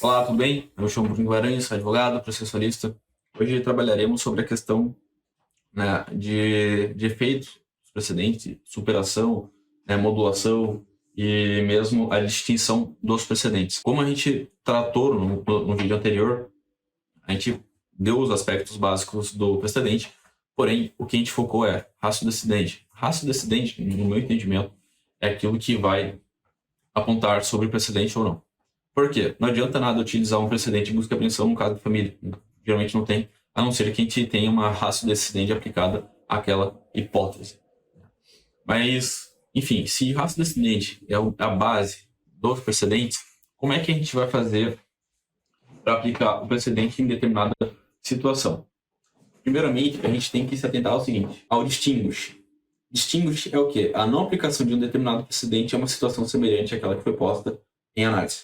Olá, tudo bem? Eu sou Bruno Guimarães, sou advogado, processualista. Hoje trabalharemos sobre a questão, né, de efeitos precedentes, superação, né, modulação e mesmo a distinção dos precedentes. Como a gente tratou no vídeo anterior, a gente deu os aspectos básicos do precedente, porém, o que a gente focou é ratio decidente. Ratio decidente, no meu entendimento, é aquilo que vai apontar sobre o precedente ou não. Por quê? Não adianta nada utilizar um precedente de busca e apreensão no caso de família. Geralmente não tem, a não ser que a gente tenha uma ratio decidente aplicada àquela hipótese. Mas, enfim, se ratio decidente é a base dos precedentes, como é que a gente vai fazer para aplicar o precedente em determinada situação? Primeiramente, a gente tem que se atentar ao seguinte, ao distinguish. Distinguish é o quê? A não aplicação de um determinado precedente a uma situação semelhante àquela que foi posta em análise.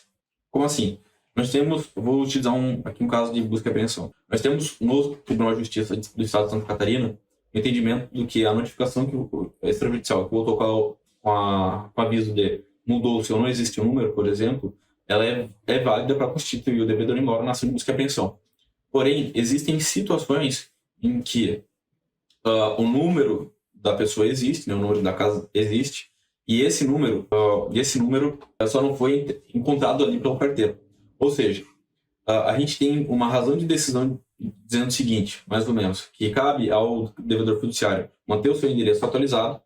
Como assim? Nós temos, vou utilizar aqui um caso de busca e apreensão. Nós temos no Tribunal de Justiça do Estado de Santa Catarina o entendimento do que a notificação que o extrajudicial que voltou com aviso de mudou-se ou não existe um número, por exemplo, ela é válida para constituir o devedor em mora na ação de busca e apreensão. Porém, existem situações em que o número da pessoa existe, né, o número da casa existe, e esse número só não foi encontrado ali pelo carteiro. Ou seja, a gente tem uma razão de decisão dizendo o seguinte, mais ou menos, que cabe ao devedor fiduciário manter o seu endereço atualizado,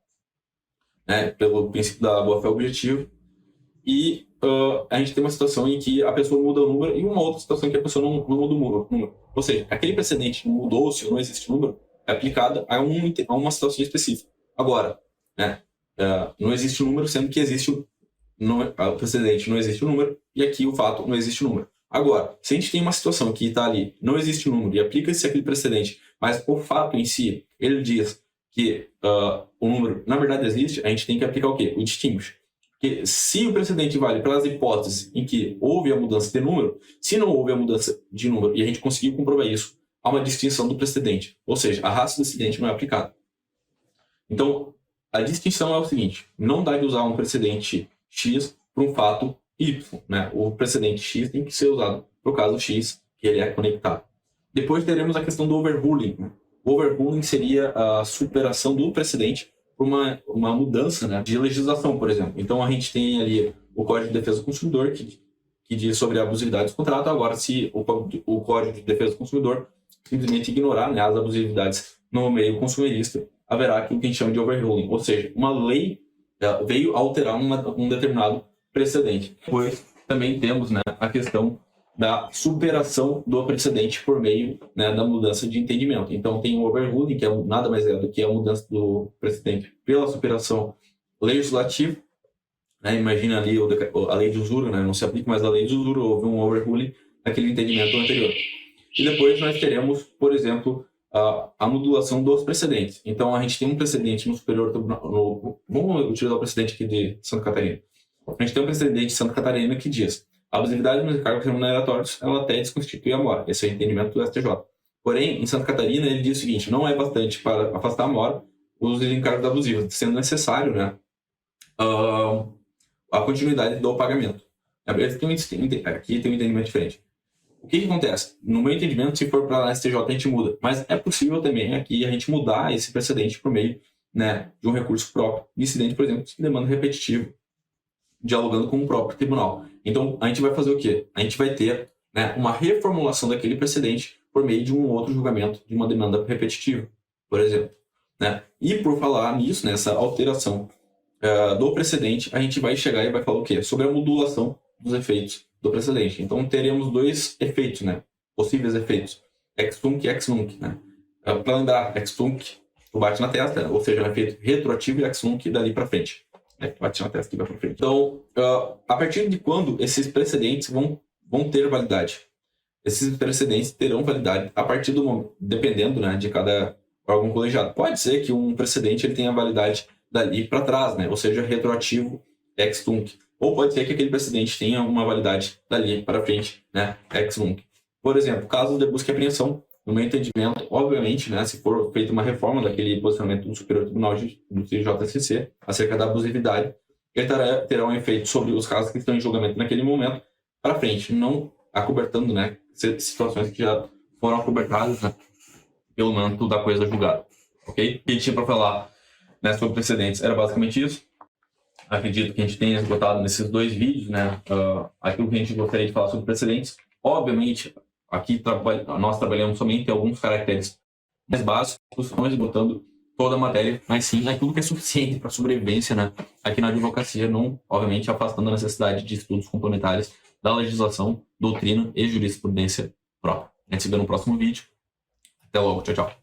né, pelo princípio da boa-fé objetiva, e a gente tem uma situação em que a pessoa muda o número e uma outra situação em que a pessoa não muda o número. Ou seja, aquele precedente mudou-se ou não existe número é aplicada a uma situação específica. Agora, né, não existe o número, sendo que existe o precedente, não existe o número, e aqui o fato não existe o número. Agora, se a gente tem uma situação que está ali, não existe o número e aplica-se aquele precedente, mas o fato em si, ele diz que o número na verdade existe, a gente tem que aplicar o quê? O distinguish. Porque se o precedente vale para as hipóteses em que houve a mudança de número, se não houve a mudança de número e a gente conseguiu comprovar isso, há uma distinção do precedente. Ou seja, a ratio decidente não é aplicada. Então, a distinção é o seguinte, não dá de usar um precedente X para um fato Y. Né? O precedente X tem que ser usado para o caso X, que ele é conectado. Depois teremos a questão do overruling. Né? O overruling seria a superação do precedente por uma mudança, né, de legislação, por exemplo. Então, a gente tem ali o Código de Defesa do Consumidor, que diz sobre a abusividade do contrato. Agora, se o Código de Defesa do Consumidor simplesmente ignorar, né, as abusividades no meio consumerista, haverá aquilo que a gente chama de overruling, ou seja, uma lei veio alterar um determinado precedente. Depois, também temos, né, a questão da superação do precedente por meio, né, da mudança de entendimento. Então, tem o overruling, que é nada mais é do que a mudança do precedente pela superação legislativa. Né? Imagina ali a lei de usura, né? Não se aplica mais a lei de usura, houve um overruling naquele entendimento anterior. E depois nós teremos, por exemplo, a modulação dos precedentes. Então, a gente tem um precedente no Superior Tribunal... Vamos utilizar o precedente aqui de Santa Catarina. A gente tem um precedente de Santa Catarina que diz a abusividade nos encargos remuneratórios, ela até desconstitui a mora. Esse é o entendimento do STJ. Porém, em Santa Catarina, ele diz o seguinte, não é bastante para afastar a mora os encargos abusivos, sendo necessário, né, a continuidade do pagamento. Aqui tem um entendimento diferente. O que acontece? No meu entendimento, se for para a STJ, a gente muda. Mas é possível também aqui a gente mudar esse precedente por meio, né, de um recurso próprio. Incidente, por exemplo, de demanda repetitiva, dialogando com o próprio tribunal. Então, a gente vai fazer o quê? A gente vai ter, né, uma reformulação daquele precedente por meio de um outro julgamento de uma demanda repetitiva, por exemplo. Né? E por falar nisso, nessa alteração do precedente, a gente vai chegar e vai falar o quê? Sobre a modulação dos efeitos do precedente. Então, teremos dois efeitos, né? Possíveis efeitos. Ex tunc e ex nunc. Né? Para lembrar, ex tunc, tu bate na testa, ou seja, um efeito retroativo e ex nunc dali para frente. Bate na testa e vai para frente. Então, a partir de quando esses precedentes vão ter validade? Esses precedentes terão validade a partir do momento, dependendo, né, de cada órgão colegiado. Pode ser que um precedente ele tenha validade dali para trás, né? Ou seja, retroativo ex tunc. Ou pode ser que aquele precedente tenha uma validade dali para frente, né, ex nunc. Por exemplo, caso de busca e apreensão, no meu entendimento, obviamente, né, se for feita uma reforma daquele posicionamento do Superior Tribunal do TJSC acerca da abusividade, ele terá um efeito sobre os casos que estão em julgamento naquele momento para frente, não acobertando, né, situações que já foram acobertadas, né, pelo manto da coisa julgada, ok? O que a gente tinha para falar, né, sobre precedentes era basicamente isso. Acredito que a gente tenha esgotado nesses 2 vídeos, né, aquilo que a gente gostaria de falar sobre precedentes. Obviamente, aqui nós trabalhamos somente alguns caracteres mais básicos, não esgotando toda a matéria, mas sim aquilo que é suficiente para sobrevivência, né, aqui na advocacia, não, obviamente, afastando a necessidade de estudos complementares da legislação, doutrina e jurisprudência própria. A gente se vê no próximo vídeo. Até logo. Tchau, tchau.